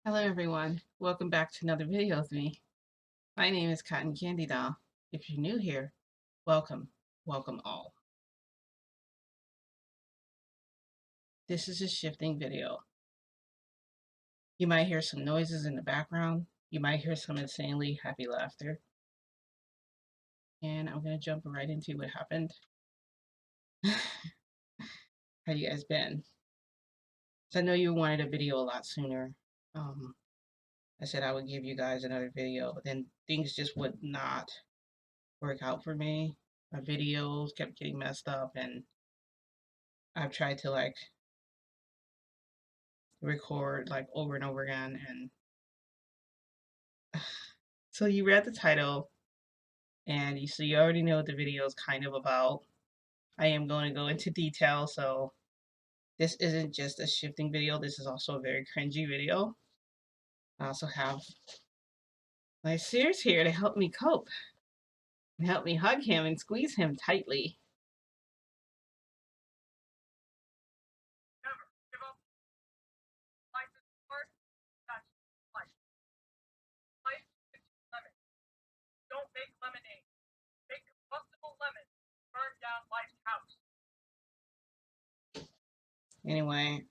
Hello everyone, welcome back to another video with me. My name is Cotton Candy Doll. If you're new here, welcome, welcome all. This is a shifting video. You might hear some noises in the background. You might hear some insanely happy laughter. And I'm gonna jump right into what happened. How you guys been? So I know you wanted a video a lot sooner. I said I would give you guys another video, but then things just would not work out for me. My videos kept getting messed up and I've tried to record over and over again. And so you read the title and you already know what the video is kind of about. I am going to go into detail. So this isn't just a shifting video. This is also a very cringy video. I also have my Sears here to help me cope and help me hug him and squeeze him tightly. Anyway,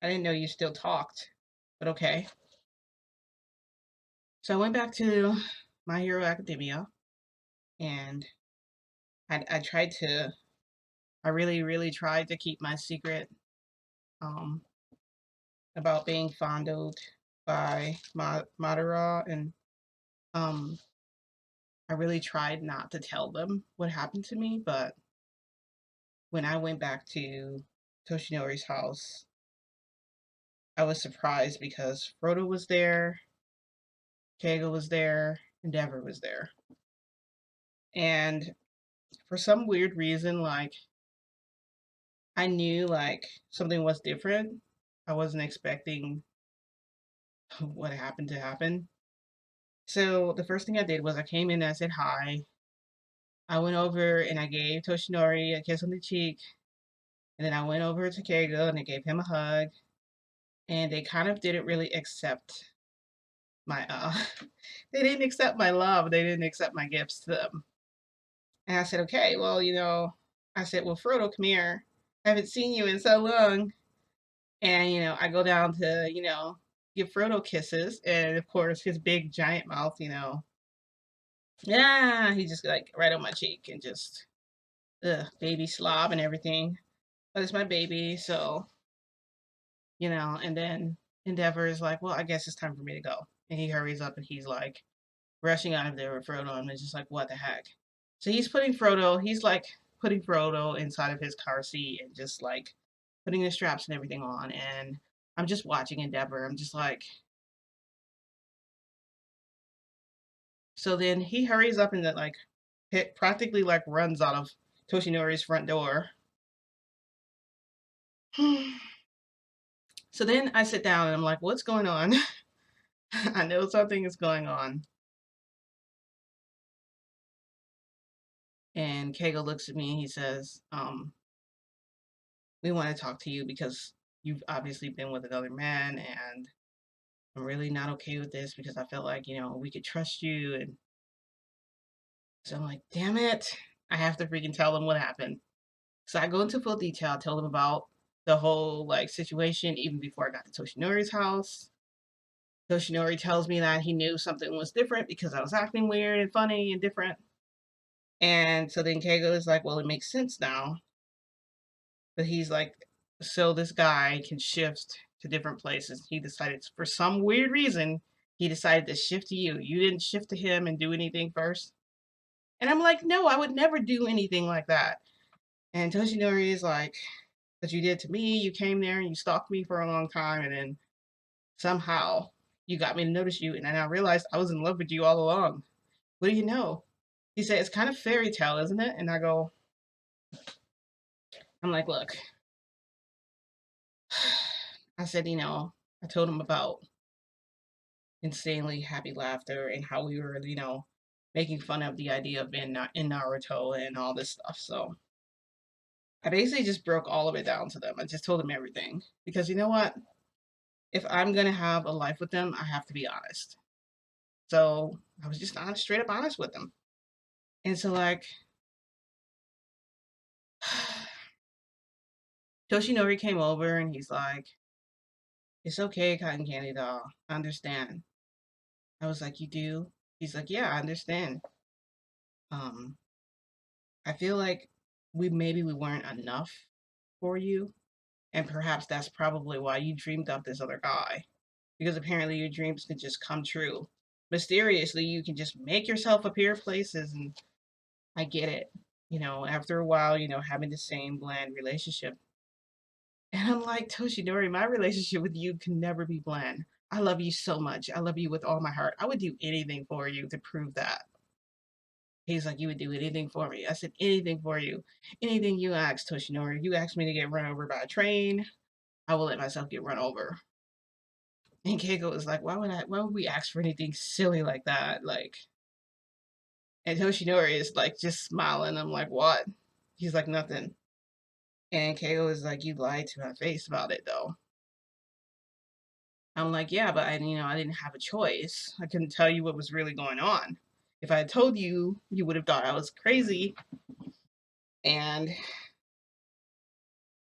I didn't know you still talked, but okay. So I went back to My Hero Academia and I tried to, I really, really tried to keep my secret um, about being fondled by Madara, and um, I really tried not to tell them what happened to me, but when I went back to Toshinori's house, I was surprised because Frodo was there, Keigo was there, and Devoured was there. And for some weird reason, I knew something was different. I wasn't expecting what happened to happen. So the first thing I did was I came in and I said hi. I went over and I gave Toshinori a kiss on the cheek. And then I went over to Keigo and I gave him a hug. And they kind of didn't really accept my they didn't accept my love. They didn't accept my gifts to them. And I said, okay, well, I said, well, Frodo, come here. I haven't seen you in so long. And, I go down to, give Frodo kisses. And of course, his big giant mouth, yeah, he just right on my cheek and just, baby slob and everything. But it's my baby, so, and then Endeavor is like, well, I guess it's time for me to go. And he hurries up and he's like rushing out of there with Frodo, and it's just like, what the heck? So he's like putting Frodo inside of his car seat and just like putting the straps and everything on. And I'm just watching Endeavor. I'm just like, so then he hurries up and practically runs out of Toshinori's front door. So then I sit down and I'm like, what's going on? I know something is going on. And Keigo looks at me and he says, we want to talk to you because you've obviously been with another man and I'm really not okay with this because I felt like, we could trust you. And so I'm like, damn it. I have to freaking tell them what happened. So I go into full detail. I tell them about the whole situation even before I got to Toshinori's house. Toshinori tells me that he knew something was different because I was acting weird and funny and different. And so then Keigo is like, well, it makes sense now. But he's like, so this guy can shift to different places. He decided, for some weird reason, he decided to shift to you. You didn't shift to him and do anything first. And I'm like, no, I would never do anything like that. And Toshinori is like, but you did to me. You came there and you stalked me for a long time. And then somehow you got me to notice you. And then I realized I was in love with you all along. What do you know? He said, it's kind of fairy tale, isn't it? And I'm like, look, I said, I told him about insanely happy laughter and how we were, making fun of the idea of being in Naruto and all this stuff. So I basically just broke all of it down to them. I just told them everything because you know what? if I'm gonna have a life with them, I have to be honest. So I was just honest, straight up honest with them. And so like Toshinori came over and he's like, "It's okay, Cotton Candy Doll. I understand." I was like, "You do?" He's like, "Yeah, I understand. Um, I feel like we weren't enough for you, and perhaps that's probably why you dreamed up this other guy. Because apparently your dreams can just come true. Mysteriously, you can just make yourself appear places, and I get it. After a while, having the same bland relationship." And I'm like, "Toshinori, my relationship with you can never be bland. I love you so much. I love you with all my heart. I would do anything for you to prove that." He's like, "You would do anything for me." I said, "Anything for you. Anything you ask, Toshinori. You ask me to get run over by a train, I will let myself get run over." And Keiko was like, why would we ask for anything silly like that? Like, and Toshinori is like just smiling. I'm like, "What?" He's like, "Nothing." And Keiko is like, "You lied to my face about it though." I'm like, "Yeah, but I didn't have a choice. I couldn't tell you what was really going on. If I had told you, you would have thought I was crazy." And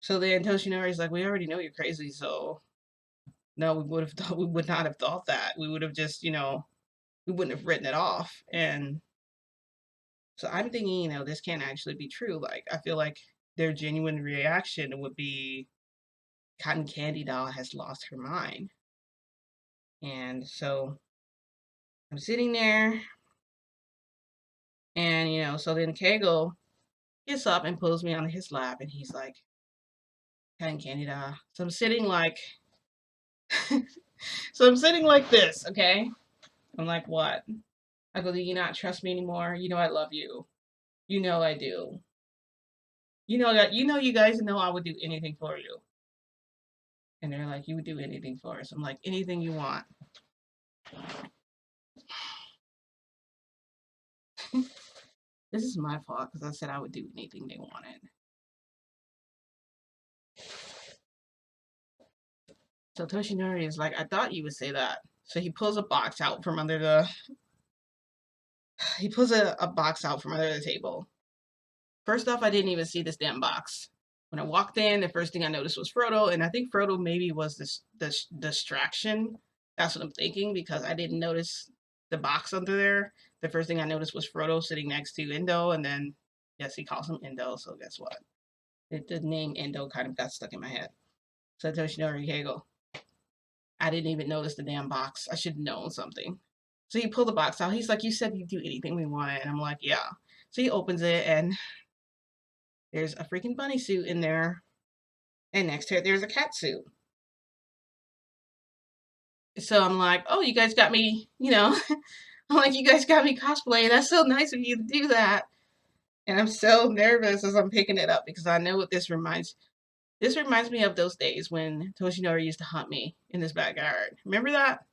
so then Toshinori's like, "We already know you're crazy, so no, we would not have thought that. We would have just, we wouldn't have written it off." And so I'm thinking, this can't actually be true. Like, I feel like their genuine reaction would be Cotton Candy Doll has lost her mind. And so I'm sitting there, and, so then Kegel gets up and pulls me on his lap, and he's like, "Cotton Candy Doll." So I'm sitting like this, okay? I'm like, "What?" I go, "Do you not trust me anymore? You know I love you. You know I do. You guys know I would do anything for you." And they're like, "You would do anything for us." I'm like, "Anything you want." This is my fault because I said I would do anything they wanted. So Toshinori is like, "I thought you would say that." So he pulls a box out from under the he pulls a box out from under the table. First off, I didn't even see this damn box. When I walked in, the first thing I noticed was Frodo, and I think Frodo maybe was this distraction. That's what I'm thinking because I didn't notice the box under there. The first thing I noticed was Frodo sitting next to Endo, and then yes, he calls him Endo. So guess what? The name Endo kind of got stuck in my head. So Toshinori Keigo, I didn't even notice the damn box. I should have known something. So he pulled the box out. He's like, "You said you'd do anything we wanted." And I'm like, "Yeah." So he opens it, and there's a freaking bunny suit in there. And next to it, there's a cat suit. So I'm like, "Oh, you guys got me, I'm like, "You guys got me cosplay. That's so nice of you to do that." And I'm so nervous as I'm picking it up because I know what this reminds. This reminds me of those days when Toshinori used to hunt me in his backyard. Remember that?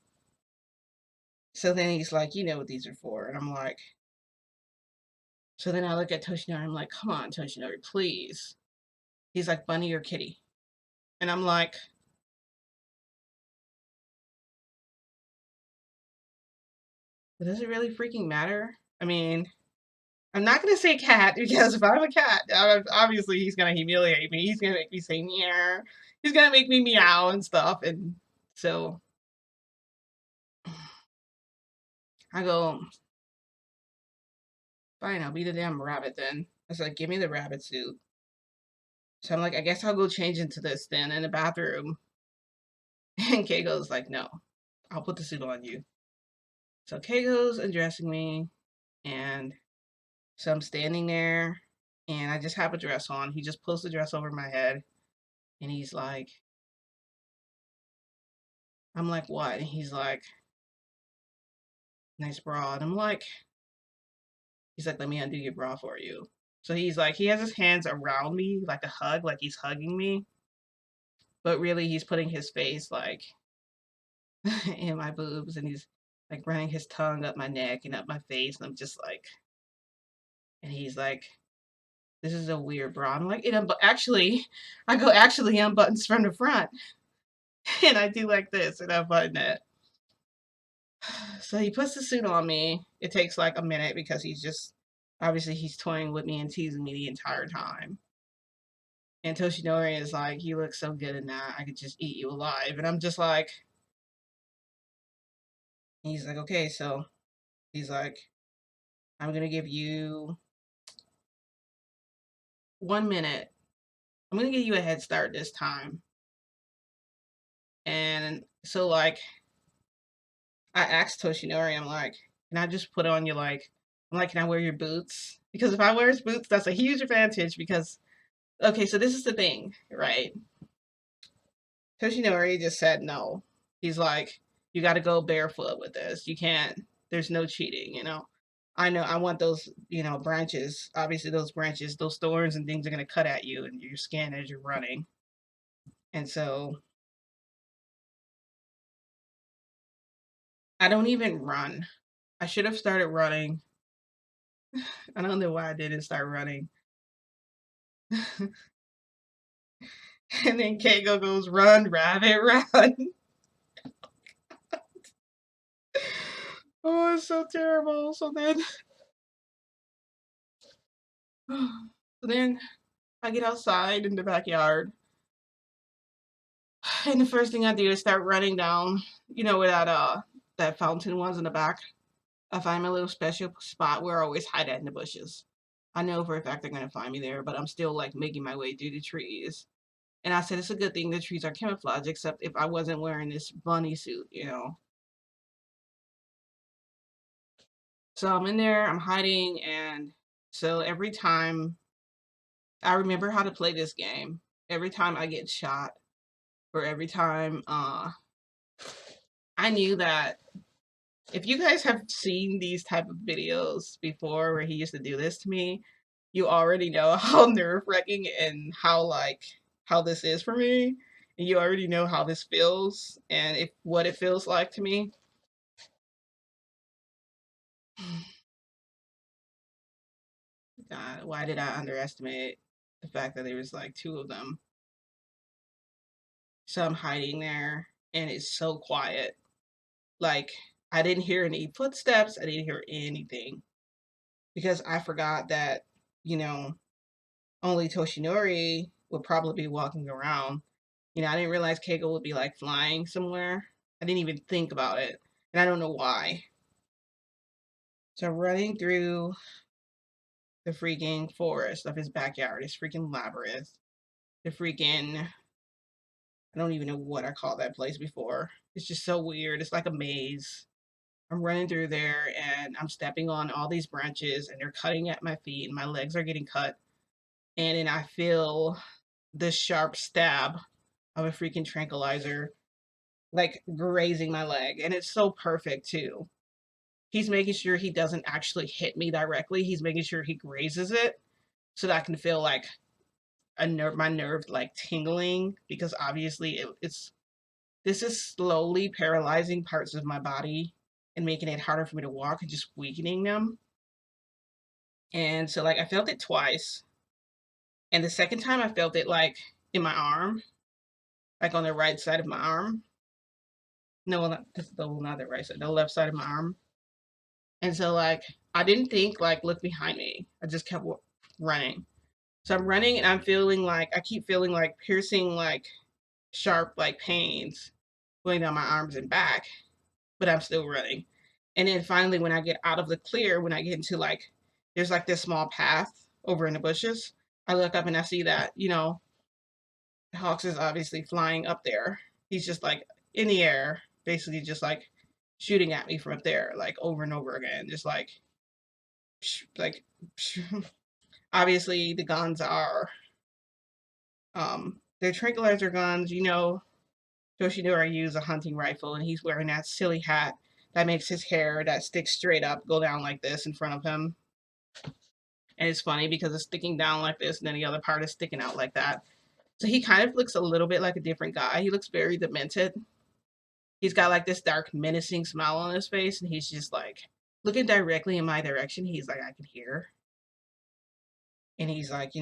So then he's like, "You know what these are for." And I'm like, so then I look at Toshinori. I'm like, "Come on, Toshinori, please." He's like, "Bunny or kitty?" And I'm like, "Does it really freaking matter?" I mean, I'm not gonna say cat because if I'm a cat, obviously he's gonna humiliate me. He's gonna make me say meow. He's gonna make me meow and stuff. And so I go, "Fine, I'll be the damn rabbit then." I said, "Give me the rabbit suit." So I'm like, "I guess I'll go change into this then in the bathroom." And Keigo's like, "No, I'll put the suit on you." So Keigo's undressing me, and so I'm standing there, and I just have a dress on. He just pulls the dress over my head, and he's like, I'm like, "What?" And he's like, "Nice bra." And I'm like, he's like, "Let me undo your bra for you." So he's like, he has his hands around me like a hug, like he's hugging me, but really he's putting his face like in my boobs, and he's like running his tongue up my neck and up my face. And I'm just like, and he's like, "This is a weird bra." I'm like, actually, I go, "Actually, unbuttons from the front." And I do like this, and I find that. So he puts the suit on me. It takes like a minute because he's just obviously he's toying with me and teasing me the entire time. And Toshinori is like, "You look so good in that. I could just eat you alive." And I'm just like, he's like, "Okay, so," he's like, "I'm gonna give you 1 minute. I'm gonna give you a head start this time." And so like I asked Toshinori, I'm like, "Can I just put on your like," I'm like, "Can I wear your boots?" Because if I wear his boots, that's a huge advantage because okay, so this is the thing, right? Toshinori just said no. He's like, "You got to go barefoot with this. You can't. There's no cheating. I know. I want those. Branches. Obviously, those branches, those thorns and things are gonna cut at you and your skin as you're running. And so I don't even run. I should have started running. I don't know why I didn't start running. And then Keiko goes, "Run, rabbit, run." Oh, it's so terrible. So then I get outside in the backyard, and the first thing I do is start running down, where that fountain was in the back. I find my little special spot where I always hide at in the bushes. I know for a fact they're gonna find me there, but I'm still like making my way through the trees. And I said it's a good thing the trees are camouflage, except if I wasn't wearing this bunny suit. So I'm in there, I'm hiding, and so every time I remember how to play this game, every time I get shot, or every time I knew that if you guys have seen these type of videos before where he used to do this to me, you already know how nerve-wracking and how this is for me. And you already know how this feels and if what it feels like to me. God, why did I underestimate the fact that there was like two of them? So I'm hiding there and it's so quiet. Like I didn't hear any footsteps, I didn't hear anything because I forgot that, you know, only Toshinori would probably be walking around. I didn't realize Keiko would be like flying somewhere. I didn't even think about it. And I don't know why. So running through the freaking forest of his backyard, his freaking labyrinth, the freaking, I don't even know what I called that place before. It's just so weird. It's like a maze. I'm running through there and I'm stepping on all these branches and they're cutting at my feet and my legs are getting cut. And then I feel this sharp stab of a freaking tranquilizer like grazing my leg. And it's so perfect too. He's making sure he doesn't actually hit me directly. He's making sure he grazes it so that I can feel like my nerve like tingling because obviously it's this is slowly paralyzing parts of my body and making it harder for me to walk and just weakening them. And so like I felt it twice. And the second time I felt it like in my arm, like on the right side of my arm. No, not the right side, the left side of my arm. And so like I didn't think like look behind me. I just kept running. So I'm running and I'm feeling like I keep feeling like piercing like sharp like pains going down my arms and back, but I'm still running. And then finally when I get out of the clear, when I get into like there's like this small path over in the bushes, I look up and I see that, Hawks is obviously flying up there. He's just like in the air, basically just like shooting at me from up there, like over and over again, just like obviously the guns are they're tranquilizer guns. Yoshinori used a hunting rifle and he's wearing that silly hat that makes his hair that sticks straight up go down like this in front of him. And it's funny because it's sticking down like this and then the other part is sticking out like that. So he kind of looks a little bit like a different guy. He looks very demented. He's got like this dark menacing smile on his face and he's just like looking directly in my direction. He's like, I can hear. And he's like,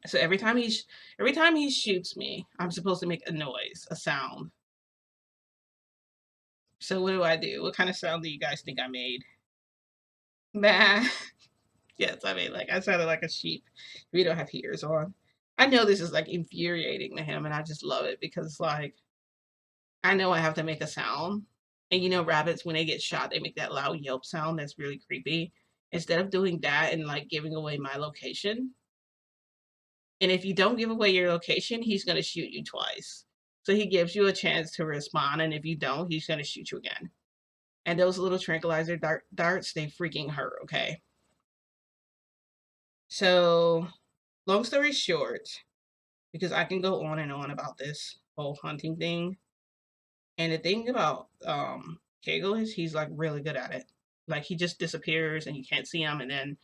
So every time he shoots me, I'm supposed to make a noise, a sound. So what do I do? What kind of sound do you guys think I made? Bah. Yes, I mean, like I sounded like a sheep. We don't have heaters on. I know this is like infuriating to him, and I just love it because like I know I have to make a sound. And rabbits when they get shot, they make that loud yelp sound that's really creepy. Instead of doing that and like giving away my location, and if you don't give away your location, he's gonna shoot you twice. So he gives you a chance to respond, and if you don't, he's gonna shoot you again. And those little tranquilizer darts, they freaking hurt. Okay. So long story short, because I can go on and on about this whole hunting thing. And the thing about Kegel is he's like really good at it. Like he just disappears and you can't see him, and then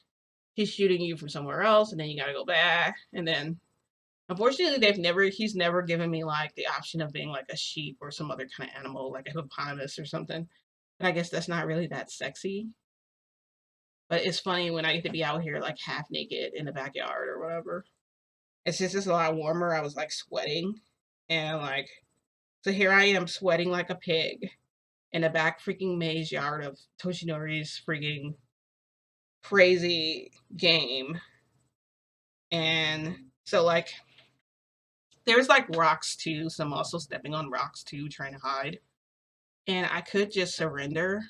he's shooting you from somewhere else, and then you gotta go back. And then unfortunately he's never given me like the option of being like a sheep or some other kind of animal, like a hippopotamus or something. But I guess that's not really that sexy. But it's funny when I get to be out here like half naked in the backyard or whatever. It's just a lot warmer. I was like sweating and like so here I am sweating like a pig in a back freaking maze yard of Toshinori's freaking crazy game. And so like there's like rocks too, so I'm also stepping on rocks too, trying to hide. And I could just surrender.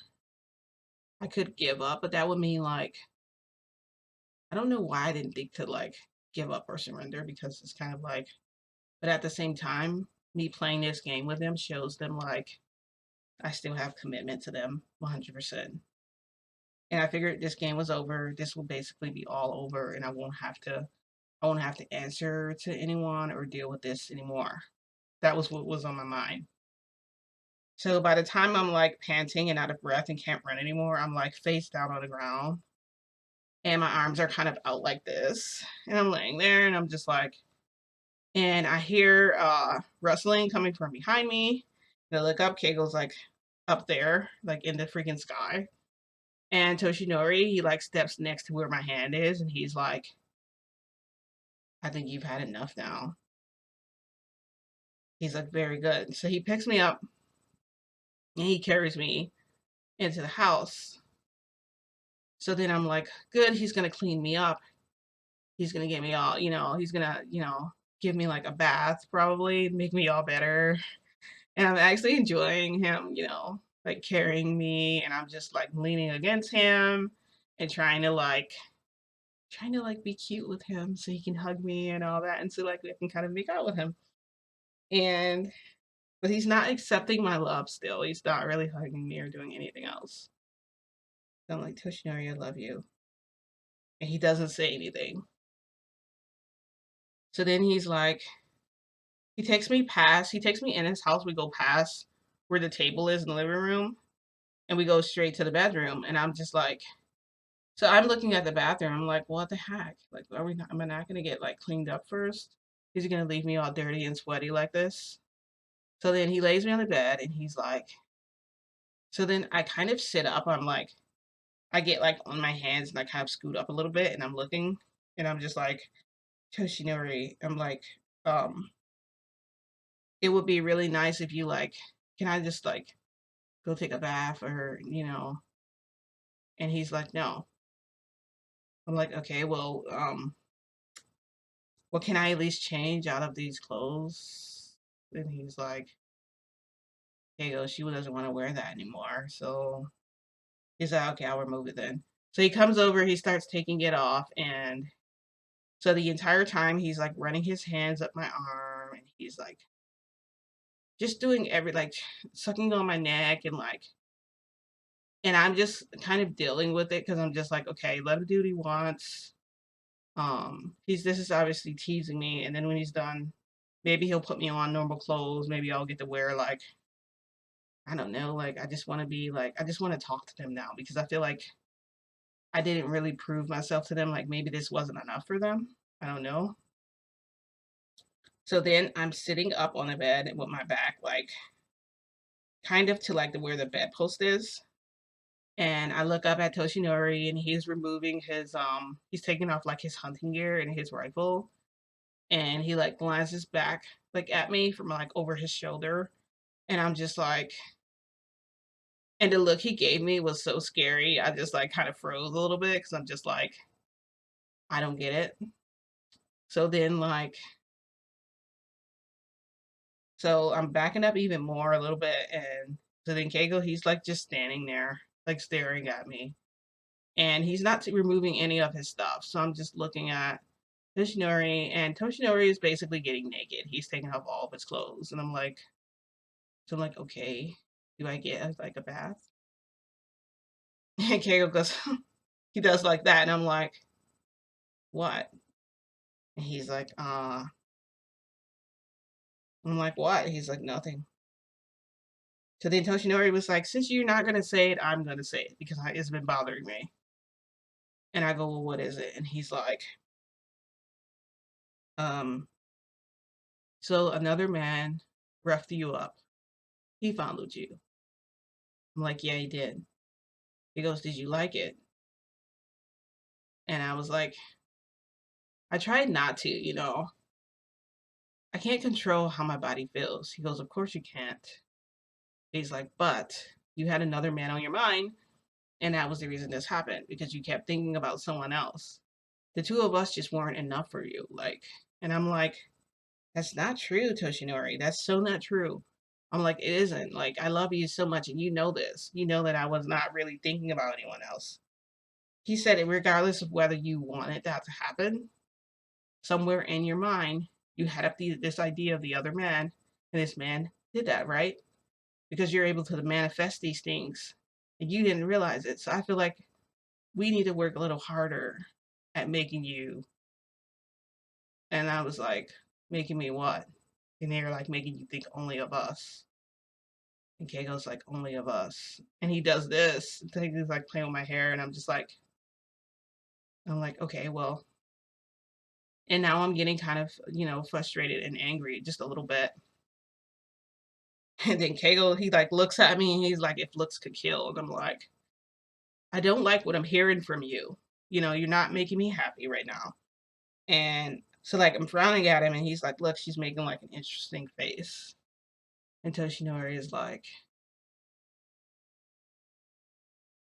I could give up, but that would mean like I don't know why I didn't think to like give up or surrender because it's kind of like but at the same time, me playing this game with them shows them like I still have commitment to them 100%. And I figured this game was over. This will basically be all over, and I won't have to answer to anyone or deal with this anymore. That was what was on my mind. So by the time I'm like panting and out of breath and can't run anymore, I'm like face down on the ground and my arms are kind of out like this. And I'm laying there and I'm just like, and I hear rustling coming from behind me. And I look up, Kegel's like up there, like in the freaking sky. And Toshinori, he like steps next to where my hand is and he's like, I think you've had enough now. He's like, very good. So he picks me up and he carries me into the house. So then I'm like, good, he's gonna clean me up. He's gonna get me all, he's gonna, give me like a bath probably, make me all better. And I'm actually enjoying him, like carrying me and I'm just like leaning against him and trying to like be cute with him so he can hug me and all that and so like we can kind of make out with him. And but he's not accepting my love still. He's not really hugging me or doing anything else. So I'm like, Toshinori, I love you. And he doesn't say anything. So then he takes me in his house. We go past where the table is in the living room and we go straight to the bedroom. And I'm just like, so I'm looking at the bathroom. I'm like, what the heck? Like, am I not going to get like cleaned up first? Is he going to leave me all dirty and sweaty like this? So then he lays me on the bed and he's like, so then I kind of sit up. I'm like, I get like on my hands and I kind of scoot up a little bit and I'm looking and I'm just like, Toshinori, I'm like, um, it would be really nice if you like, can I just like go take a bath or. And he's like, no. I'm like, okay, well, can I at least change out of these clothes? And he's like, hey, yo, she doesn't want to wear that anymore. So he's like, okay, I'll remove it then. So he comes over, he starts taking it off, and so the entire time he's like running his hands up my arm and he's like just doing like sucking on my neck and I'm just kind of dealing with it because I'm just like, okay, let him do what he wants. He's this is obviously teasing me, and then when he's done, maybe he'll put me on normal clothes. Maybe I'll get to wear like I don't know, like I just want to talk to them now because I feel like I didn't really prove myself to them. Like maybe this wasn't enough for them. I don't know. So then I'm sitting up on the bed with my back like kind of to like the where the bedpost is. And I look up at Toshinori and he's removing he's taking off like his hunting gear and his rifle. and he like glances back like at me from like over his shoulder, and I'm just like, and the look he gave me was so scary. I just like kind of froze a little bit because I'm just like, I don't get it. So then like, so I'm backing up even more a little bit, and so then Kegel, he's like just standing there, like staring at me, and he's not removing any of his stuff. So I'm just looking at Toshinori, and Toshinori is basically getting naked. He's taking off all of his clothes, and I'm like, so I'm like, okay, do I get like a bath? And Kegel goes, he does like that, and I'm like, what? And he's like, I'm like, what? He's like, nothing. So then Toshinori was like, since you're not gonna say it, I'm gonna say it because it's been bothering me. And I go, well, what is it? And he's like, um, so another man roughed you up. He followed you. I'm like, yeah, he did. He goes, did you like it? And I was like, I tried not to, you know. I can't control how my body feels. He goes, of course you can't. He's like, but you had another man on your mind, and that was the reason this happened because you kept thinking about someone else. The two of us just weren't enough for you. Like, and I'm like, that's not true, Toshinori. That's so not true. I'm like, it isn't. Like, I love you so much, and you know this. You know that I was not really thinking about anyone else. He said it regardless of whether you wanted that to happen, somewhere in your mind, you had up this idea of the other man, and this man did that, right? Because you're able to manifest these things, and you didn't realize it. So I feel like we need to work a little harder at making you. And I was like, making me what? And they were like, making you think only of us. And Keigo's like, only of us. And he does this. He's like playing with my hair, and I'm like, okay, well. And now I'm getting kind of, frustrated and angry just a little bit. And then Keigo, he like looks at me and he's like, if looks could kill. And I'm like, I don't like what I'm hearing from you. You're not making me happy right now. And so like I'm frowning at him, and he's like, look, she's making like an interesting face. And Toshinori is like,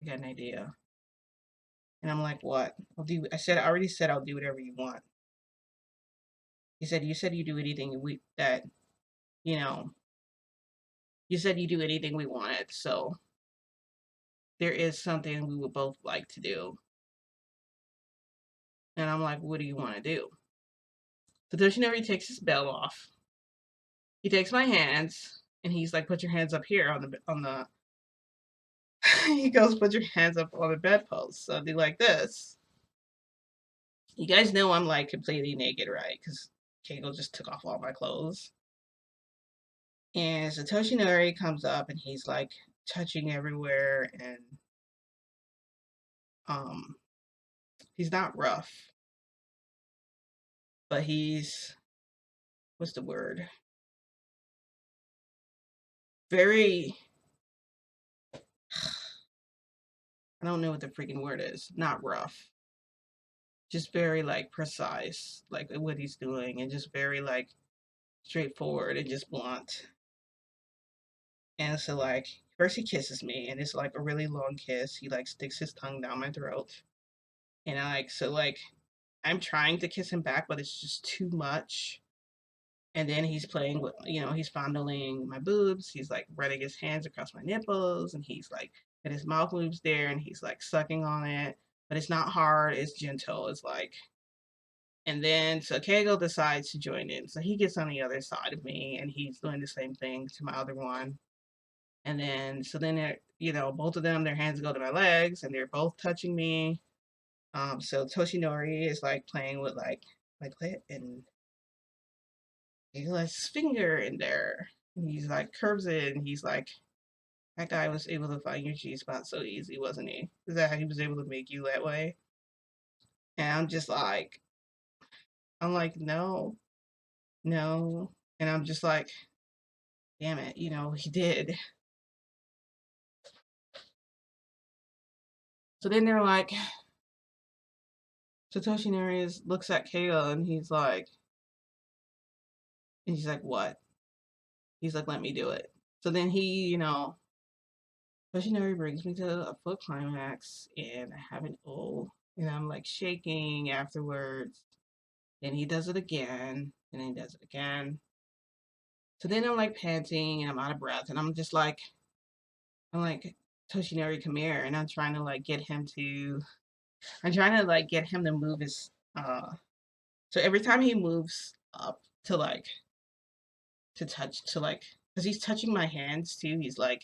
I got an idea. And I'm like, what? I already said I'll do whatever you want. He said, you said you do anything you know, you said you do anything we wanted. So there is something we would both like to do. And I'm like, what do you want to do? So Toshinori takes his belt off. He takes my hands, and he's like, put your hands up here on the he goes, put your hands up on the bedpost. So I do like this. You guys know I'm like completely naked, right? Because Keigo just took off all my clothes. And Satoshi Nori comes up, and he's like touching everywhere, and um he's not rough, but he's, what's the word? Very, I don't know what the freaking word is. Not rough. Just very like precise, like what he's doing, and just very like straightforward and just blunt. And so like first he kisses me, and it's like a really long kiss. He like sticks his tongue down my throat. And I'm trying to kiss him back, but it's just too much. And then he's playing with, he's fondling my boobs. He's like running his hands across my nipples, and he's like, and his mouth moves there, and he's like sucking on it. But it's not hard, it's gentle. It's like, and then so Kegel decides to join in. So he gets on the other side of me, and he's doing the same thing to my other one. And then, so then, both of them, their hands go to my legs, and they're both touching me. So Toshinori is like playing with like my clit, and he lets his finger in there. And he's like curves it, and he's like, that guy was able to find your G spot so easy, wasn't he? Is that how he was able to make you that way? And I'm like, no, no. And I'm just like, damn it, he did. So then they're like, Satoshi Narius looks at Kayla, and he's like, And she's like, what? He's like, let me do it. So then he brings me to a full climax and I have an O and I'm like shaking afterwards. And he does it again and then he does it again. So then I'm like panting and I'm out of breath and I'm like, Toshinori, come here. And I'm trying to like get him to move his, so every time he moves up to like, to touch, to like, because he's touching my hands too, he's like,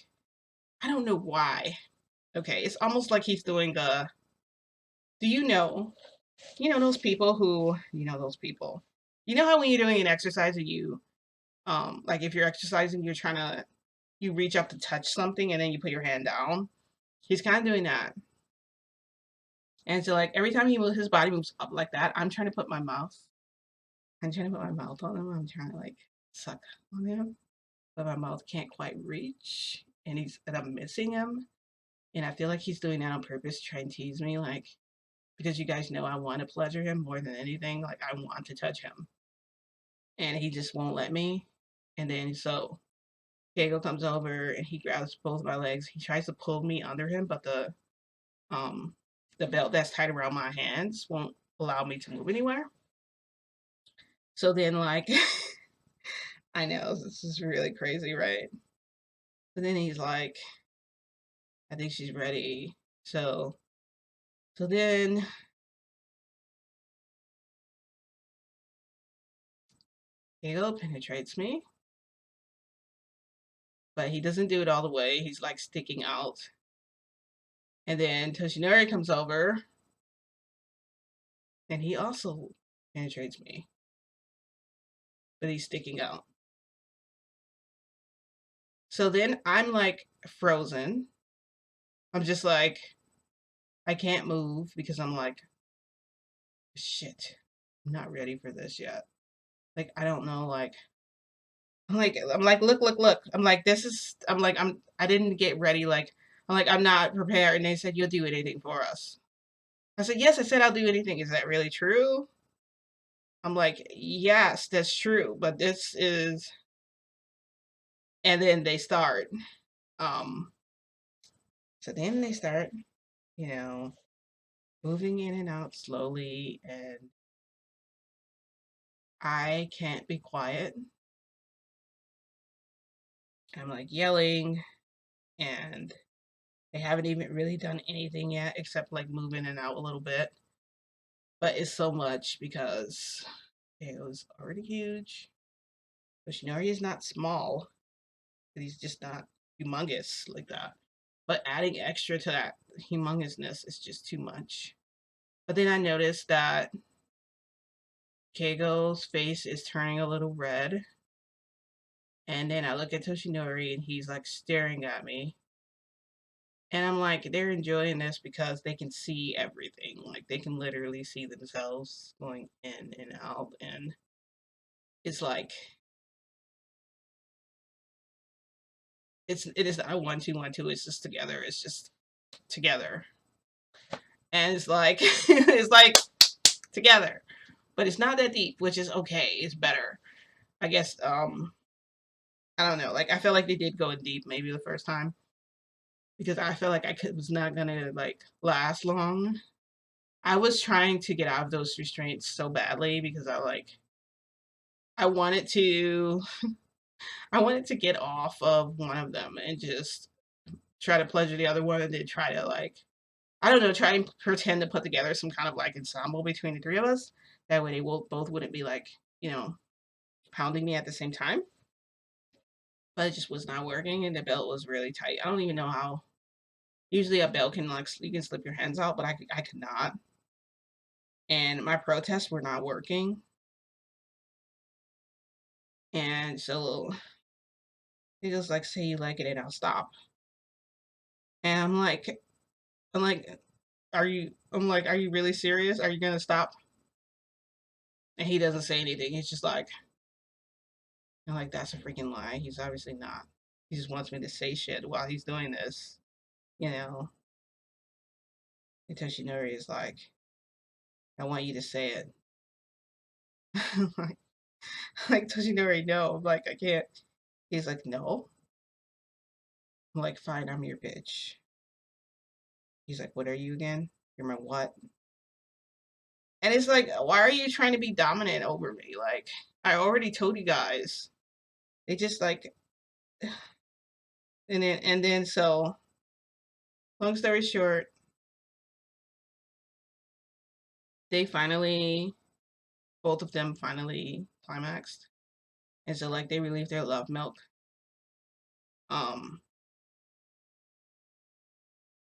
I don't know why. Okay, it's almost like he's doing a, do those people who, those people. You know how when you're doing an exercise and like if you're exercising, you reach up to touch something and then you put your hand down? He's kind of doing that. And so like every time his body moves up like that, I'm trying to put my mouth on him. I'm trying to like suck on him, but my mouth can't quite reach. And I'm missing him. And I feel like he's doing that on purpose, trying to tease me, like, because you guys know I want to pleasure him more than anything. Like I want to touch him. And he just won't let me. And then so Diego comes over and he grabs both my legs. He tries to pull me under him, but um the belt that's tied around my hands won't allow me to move anywhere. So then like I know this is really crazy, right? But then he's like, I think she's ready. So then Diego penetrates me, but he doesn't do it all the way. He's like sticking out. And then Toshinori comes over and he also penetrates me, but he's sticking out. So then I'm like frozen. I'm just like, I can't move because I'm like, shit, I'm not ready for this yet. Like, I don't know, like, I'm like, look, look, look. I didn't get ready. Like, I'm like, I'm not prepared. And they said, you'll do anything for us. I said, yes, I said I'll do anything. Is that really true? I'm like, yes, that's true. But this is, and then they start. Um, so then they start, you know, moving in and out slowly. And I can't be quiet. I'm like yelling and they haven't even really done anything yet except like move in and out a little bit. But it's so much because it was already huge. Yoshinori is not small, but he's just not humongous like that. But adding extra to that humongousness is just too much. But then I noticed that Keigo's face is turning a little red. And then I look at Toshinori and he's like staring at me. And I'm like, they're enjoying this because they can see everything. Like they can literally see themselves going in and out. And it's like it is not 1 2 1 2. It's just together. It's just together. And it's like it's like together. But it's not that deep, which is okay. It's better. I guess I don't know. Like I felt like they did go in deep maybe the first time because I felt like was not gonna like last long. I was trying to get out of those restraints so badly because I wanted to I wanted to get off of one of them and just try to pleasure the other one and then try to like I don't know, try and pretend to put together some kind of like ensemble between the three of us. That way they will both wouldn't be like, pounding me at the same time. But it just was not working and the belt was really tight. I don't even know how. Usually a belt can like you can slip your hands out, but I could not. And my protests were not working. And so they just like say you like it and I'll stop. And I'm like, are you really serious? Are you gonna stop? And he doesn't say anything. He's just like, I'm like, that's a freaking lie. He's obviously not. He just wants me to say shit while he's doing this, you know. And Toshinori is like, I want you to say it. Like, Toshinori, no. I'm like, I can't. He's like, no. I'm like, fine, I'm your bitch. He's like, what are you again? You're my what? And it's like, why are you trying to be dominant over me? Like, I already told you guys. They just like, and then so, long story short, they finally, both of them finally climaxed. And so like they relieved their love milk. Um,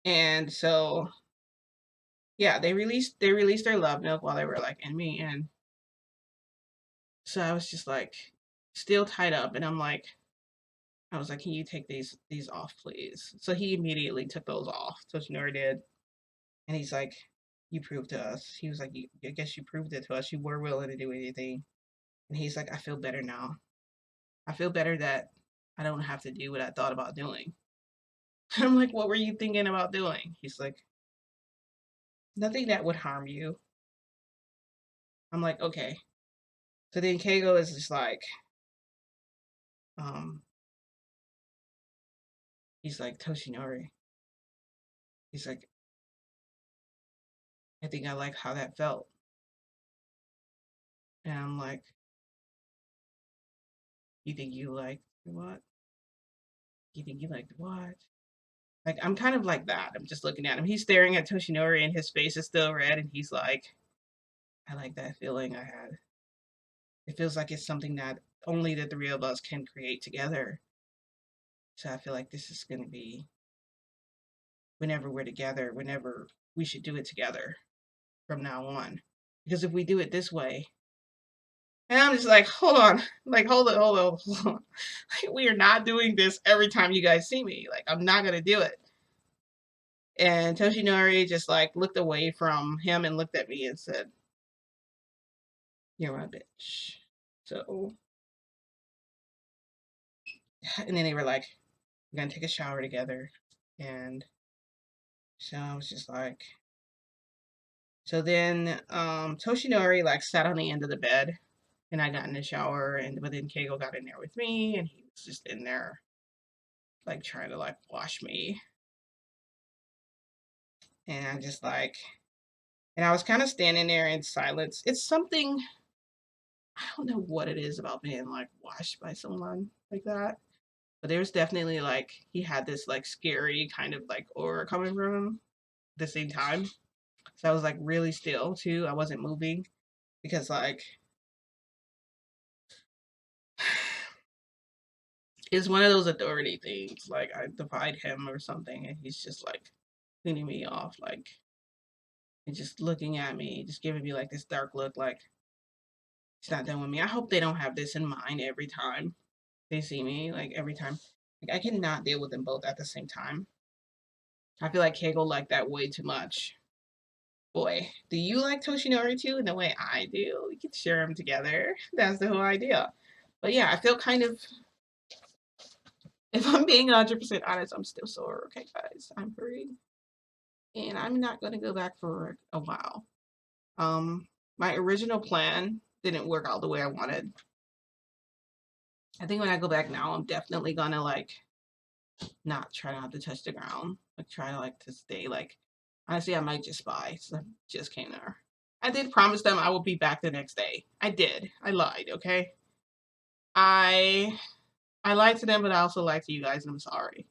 and so yeah, they released their love milk while they were like in me, and so I was just like still tied up, and I was like, can you take these off, please? So he immediately took those off. Toshinori did, and he's like, you proved to us. He was like, I guess you proved it to us. You were willing to do anything, and he's like, I feel better now. I feel better that I don't have to do what I thought about doing. I'm like, what were you thinking about doing? He's like, nothing that would harm you. I'm like, okay. So then Keigo is just like, um, he's like, Toshinori. He's like, I think I like how that felt. And I'm like, you think you liked what? You think you liked what? Like, I'm kind of like that. I'm just looking at him. He's staring at Toshinori and his face is still red. And he's like, I like that feeling I had. It feels like it's something that only the three of us can create together. So I feel like this is going to be whenever we're together, whenever we should do it together from now on. Because if we do it this way, and I'm just like, hold on, like, hold on. Like, we are not doing this every time you guys see me. Like, I'm not gonna do it. And Toshinori just like looked away from him and looked at me and said, you're my bitch. So, and then they were like, we're gonna take a shower together. And so I was just like, so then Toshinori like sat on the end of the bed and I got in the shower, and but then Keigo got in there with me and he was just in there like trying to like wash me. And I'm just like, and I was kind of standing there in silence. It's something, I don't know what it is about being like washed by someone like that. But there's definitely like, he had this like scary kind of like aura coming from him at the same time. So I was like really still too. I wasn't moving because like, it's one of those authority things. Like I defied him or something and he's just like cleaning me off, like, and just looking at me, just giving me like this dark look, like he's not done with me. I hope they don't have this in mind every time they see me, like every time. Like I cannot deal with them both at the same time. I feel like Kegel liked that way too much. Boy, do you like Toshinori too in the way I do? We could share them together. That's the whole idea. But yeah, I feel kind of, if I'm being 100% honest, I'm still sore. Okay, guys, I'm hurried. And I'm not going to go back for a while. My original plan didn't work out the way I wanted. I think when I go back now, I'm definitely gonna like try not to touch the ground. Like try to like to stay like, honestly I might just spy. So I just came there. I did promise them I would be back the next day. I did. I lied, okay? I I lied to them, but I also lied to you guys and I'm sorry.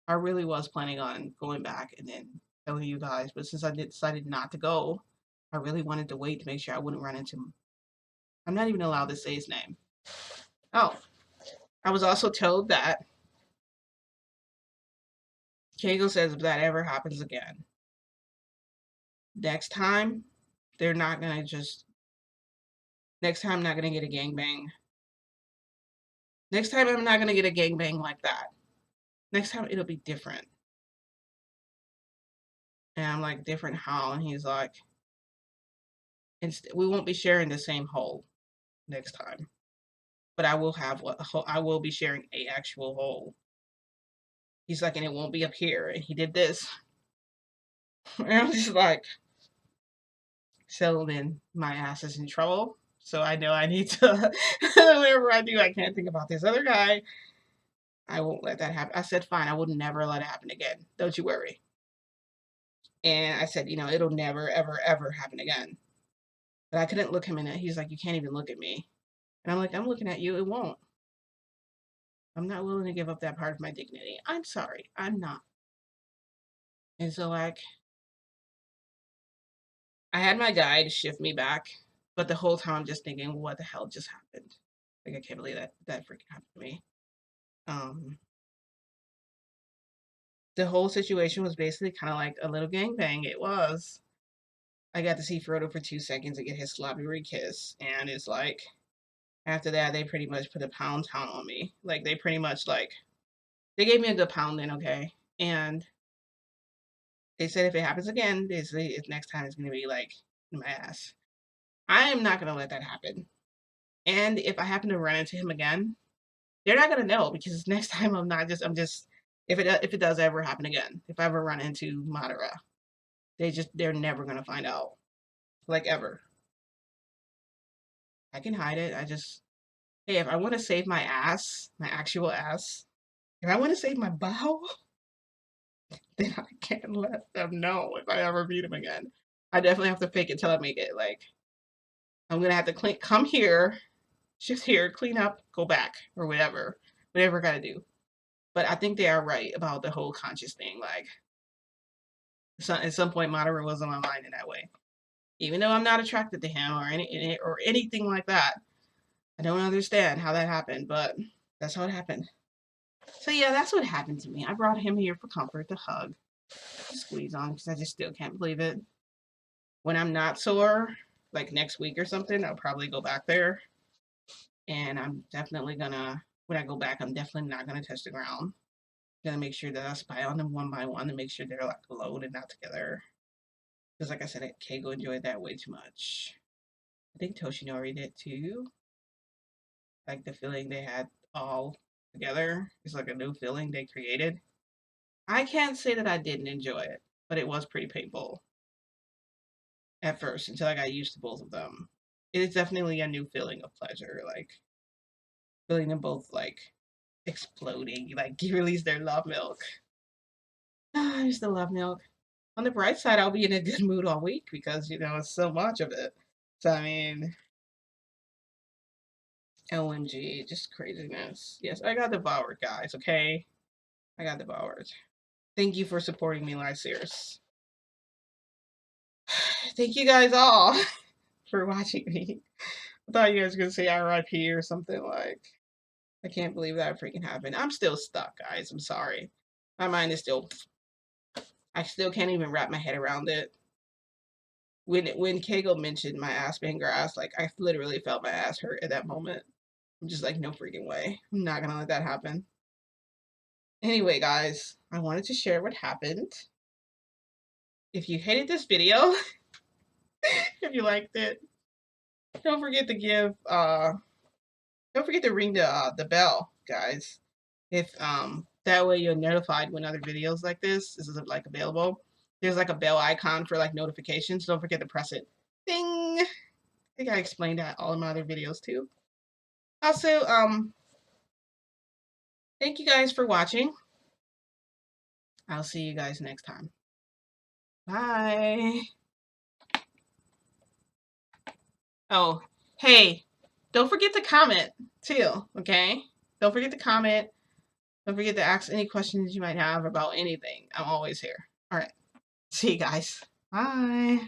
I really was planning on going back and then telling you guys, but since I decided not to go, I really wanted to wait to make sure I wouldn't run into him. I'm not even allowed to say his name. Oh, I was also told that Kegel says if that ever happens again, next time they're not gonna just next time I'm not gonna get a gangbang. Next time I'm not gonna get a gangbang like that. Next time it'll be different. And I'm like, different how? And he's like, we won't be sharing the same hole next time. But I will have what I will be sharing a actual hole. He's like, and it won't be up here. And he did this. And I'm just like, so then my ass is in trouble. So I know I need to, whatever I do, I can't think about this other guy. I won't let that happen. I said, fine, I will never let it happen again. Don't you worry. And I said, it'll never, ever, ever happen again. But I couldn't look him in it. He's like, you can't even look at me. And I'm like, I'm looking at you. It won't. I'm not willing to give up that part of my dignity. I'm sorry. I'm not. And so, like, I had my guy to shift me back. But the whole time I'm just thinking, what the hell just happened? Like, I can't believe that freaking happened to me. The whole situation was basically kind of like a little gangbang. It was. I got to see Frodo for 2 seconds and get his slobbery kiss. And it's like, after that, they pretty much put a pound town on me. Like, they pretty much, like, they gave me a good pounding, okay? And they said if it happens again, basically, next time it's going to be, like, in my ass. I am not going to let that happen. And if I happen to run into him again, they're not going to know because next time I'm just, if it does ever happen again, if I ever run into Madara, they're never going to find out. Like, ever. I can hide it. Hey, if I want to save my ass, my actual ass, if I want to save my bow, then I can't let them know if I ever meet him again. I definitely have to fake it till I make it. Like, I'm gonna have to come here, shift here, clean up, go back, or whatever I gotta do. But I think they are right about the whole conscious thing. Like, at some point, Madara was on my mind in that way. Even though I'm not attracted to him or anything like that, I don't understand how that happened, but that's how it happened. So yeah, that's what happened to me. I brought him here for comfort, to hug, to squeeze on, because I just still can't believe it. When I'm not sore, like next week or something, I'll probably go back there. And I'm definitely gonna, when I go back, I'm definitely not gonna touch the ground. I'm gonna make sure that I spy on them one by one and make sure they're like alone and not together. Because like I said, Keigo enjoyed that way too much. I think Toshinori did too. Like the feeling they had all together is like a new feeling they created. I can't say that I didn't enjoy it, but it was pretty painful at first until I got used to both of them. It is definitely a new feeling of pleasure, like feeling them both like exploding, like you release their love milk. Ah, just the love milk. On the bright side, I'll be in a good mood all week because it's so much of it. So I mean, OMG, just craziness. Yes, I got devoured, guys. Okay, I got devoured. Thank you for supporting me, Lyceris. Thank you guys all for watching me. I thought you guys were gonna say RIP or something like. I can't believe that freaking happened. I'm still stuck, guys. I'm sorry. My mind is still. I still can't even wrap my head around it. When Keigo mentioned my ass being grass, like I literally felt my ass hurt at that moment. I'm just like, no freaking way. I'm not gonna let that happen. Anyway, guys, I wanted to share what happened. If you hated this video, if you liked it, don't forget to don't forget to ring the bell, guys. If that way you're notified when other videos like this is like available. There's like a bell icon for like notifications. Don't forget to press it. Ding! I think I explained that all in my other videos too. Also, thank you guys for watching. I'll see you guys next time. Bye. Oh, hey, don't forget to comment too, okay? Don't forget to comment. Don't forget to ask any questions you might have about anything. I'm always here. All right. See you guys. Bye.